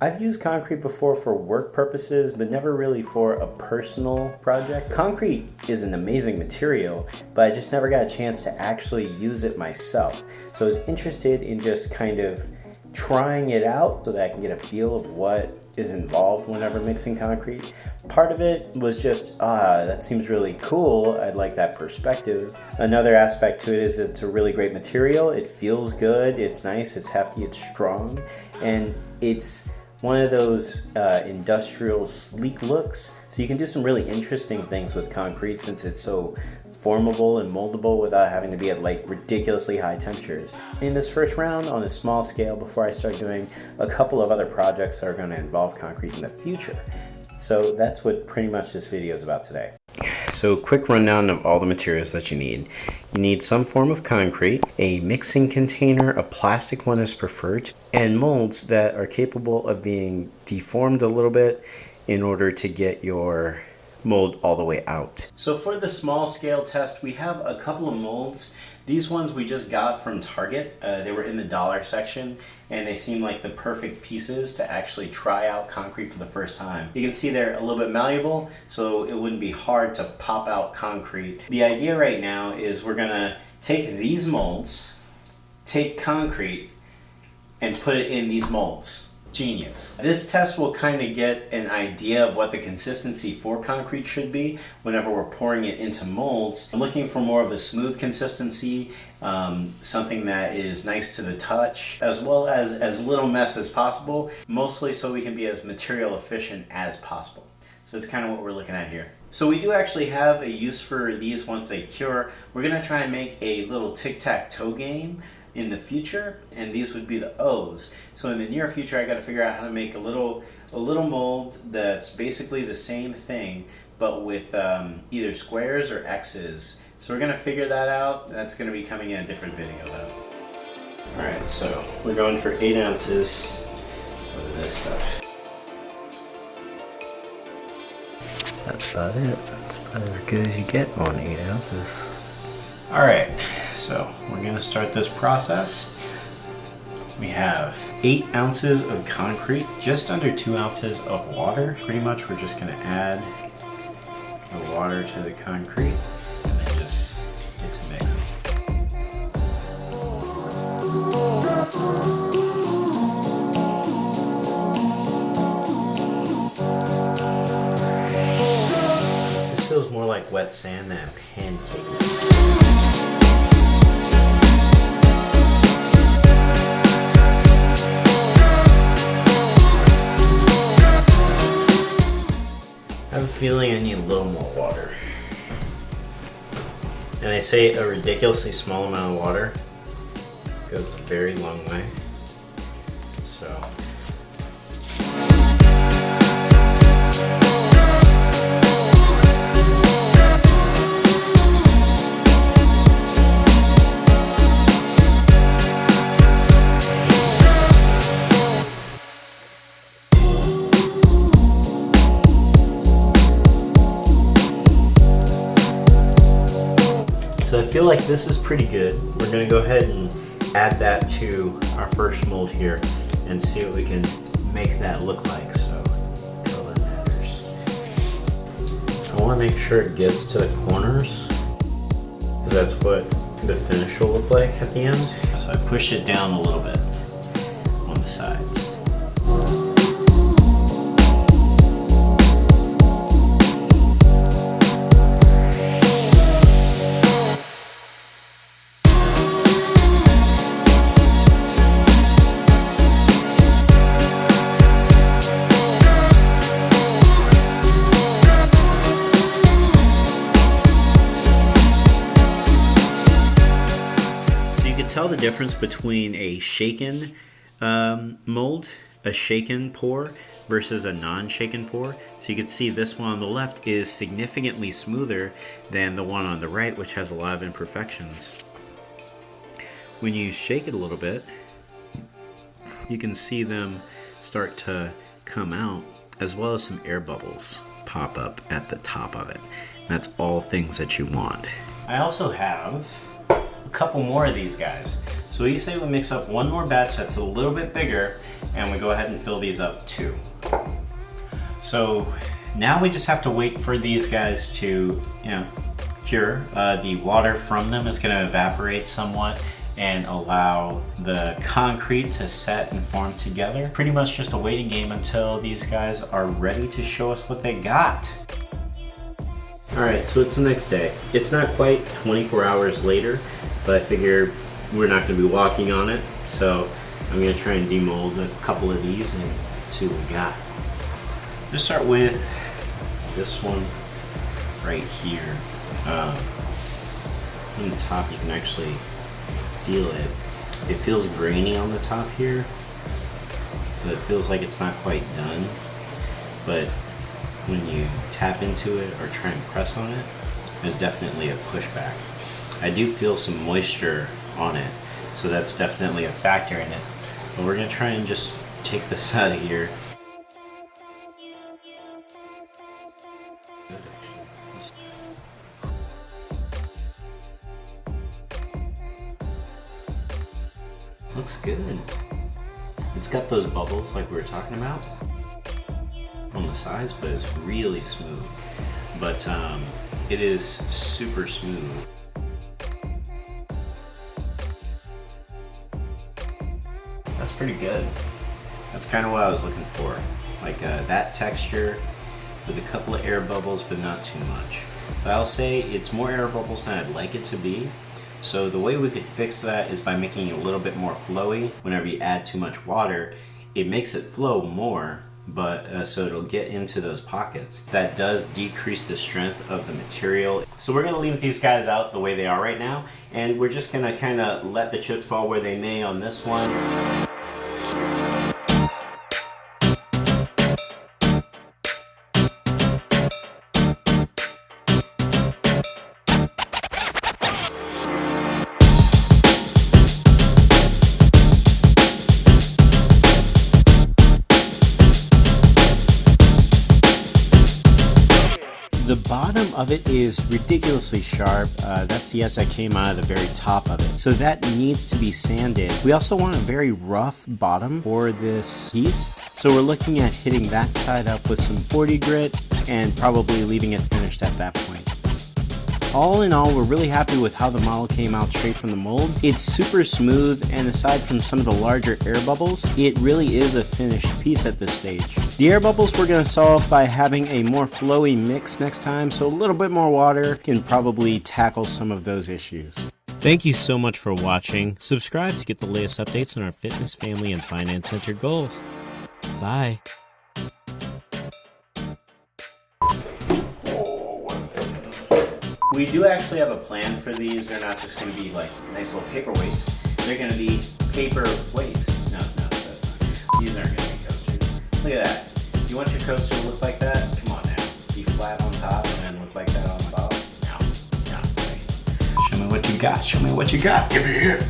I've used concrete before for work purposes, but never really for a personal project. Concrete is an amazing material, but I just never got a chance to actually use it myself. So I was interested in just kind of trying it out so that I can get a feel of what is involved whenever mixing concrete. Part of it was just, that seems really cool. I'd like that perspective. Another aspect to it is it's a really great material. It feels good, it's nice, it's hefty, it's strong, and it's one of those industrial sleek looks. So you can do some really interesting things with concrete since it's so formable and moldable without having to be at like ridiculously high temperatures. In this first round, on a small scale, before I start doing a couple of other projects that are going to involve concrete in the future. So that's what pretty much this video is about today. So quick rundown of all the materials that you need. You need some form of concrete, a mixing container, a plastic one is preferred, and molds that are capable of being deformed a little bit in order to get your mold all the way out. So for the small scale test, we have a couple of molds. These ones we just got from Target. They were in the dollar section and they seem like the perfect pieces to actually try out concrete for the first time. You can see they're a little bit malleable, so it wouldn't be hard to pop out concrete. The idea right now is we're gonna take these molds, take concrete, and put it in these molds. Genius. This test will kind of get an idea of what the consistency for concrete should be whenever we're pouring it into molds. I'm looking for more of a smooth consistency, something that is nice to the touch, as well as little mess as possible, mostly so we can be as material efficient as possible. So that's kind of what we're looking at here. So we do actually have a use for these once they cure. We're gonna try and make a little tic-tac-toe game in the future, and these would be the O's. So in the near future, I got to figure out how to make a little mold that's basically the same thing, but with either squares or X's. So we're gonna figure that out. That's gonna be coming in a different video though. All right, so we're going for 8 ounces of this stuff. That's about it. That's about as good as you get on 8 ounces. All right, so we're gonna start this process. We have 8 ounces of concrete, just under 2 ounces of water. Pretty much we're just gonna add the water to the concrete and then just get to mixing. This feels more like wet sand than pancake mix. I have a feeling I need a little more water. And they say a ridiculously small amount of water goes a very long way. So. So I feel like this is pretty good. We're gonna go ahead and add that to our first mold here and see what we can make that look like. So color matters. I wanna make sure it gets to the corners because that's what the finish will look like at the end. So I push it down a little bit on the sides. Tell the difference between a shaken mold, a shaken pour, versus a non-shaken pour. So you can see this one on the left is significantly smoother than the one on the right, which has a lot of imperfections. When you shake it a little bit, you can see them start to come out, as well as some air bubbles pop up at the top of it. And that's all things that you want. I also have a couple more of these guys. So So we say we mix up one more batch that's a little bit bigger, and we go ahead and fill these up too. So now we just have to wait for these guys to, cure. The water from them is going to evaporate somewhat and allow the concrete to set and form together. Pretty much just a waiting game until these guys are ready to show us what they got. Alright, so it's the next day. It's not quite 24 hours later, but I figure we're not going to be walking on it, so I'm going to try and demold a couple of these and see what we got. Just start with this one right here. On the top you can actually feel it. It feels grainy on the top here, so it feels like it's not quite done, but when you tap into it or try and press on it, there's definitely a pushback. I do feel some moisture on it, so that's definitely a factor in it. But we're gonna try and just take this out of here. Looks good. It's got those bubbles like we were talking about on the sides, but it's really smooth. But it is super smooth. That's pretty good. That's kind of what I was looking for. Like that texture with a couple of air bubbles, but not too much. But I'll say it's more air bubbles than I'd like it to be. So the way we could fix that is by making it a little bit more flowy. Whenever you add too much water, it makes it flow more, but so it'll get into those pockets. That does decrease the strength of the material. So we're gonna leave these guys out the way they are right now, and we're just gonna kind of let the chips fall where they may on this one. The bottom of it is ridiculously sharp. That's the edge that came out of the very top of it. So that needs to be sanded. We also want a very rough bottom for this piece. So we're looking at hitting that side up with some 40 grit and probably leaving it finished at that point. All in all, we're really happy with how the model came out straight from the mold. It's super smooth, and aside from some of the larger air bubbles, it really is a finished piece at this stage. The air bubbles we're going to solve by having a more flowy mix next time, so a little bit more water can probably tackle some of those issues. Thank you so much for watching. Subscribe to get the latest updates on our fitness, family, and finance-centered goals. Bye. We do actually have a plan for these. They're not just going to be like nice little paperweights. They're going to be paper weights. No, that's not. These aren't going to be coasters. Look at that. You want your coaster to look like that? Come on now. Be flat on top and then look like that on the bottom? No. Show me what you got. Show me what you got. Give me here.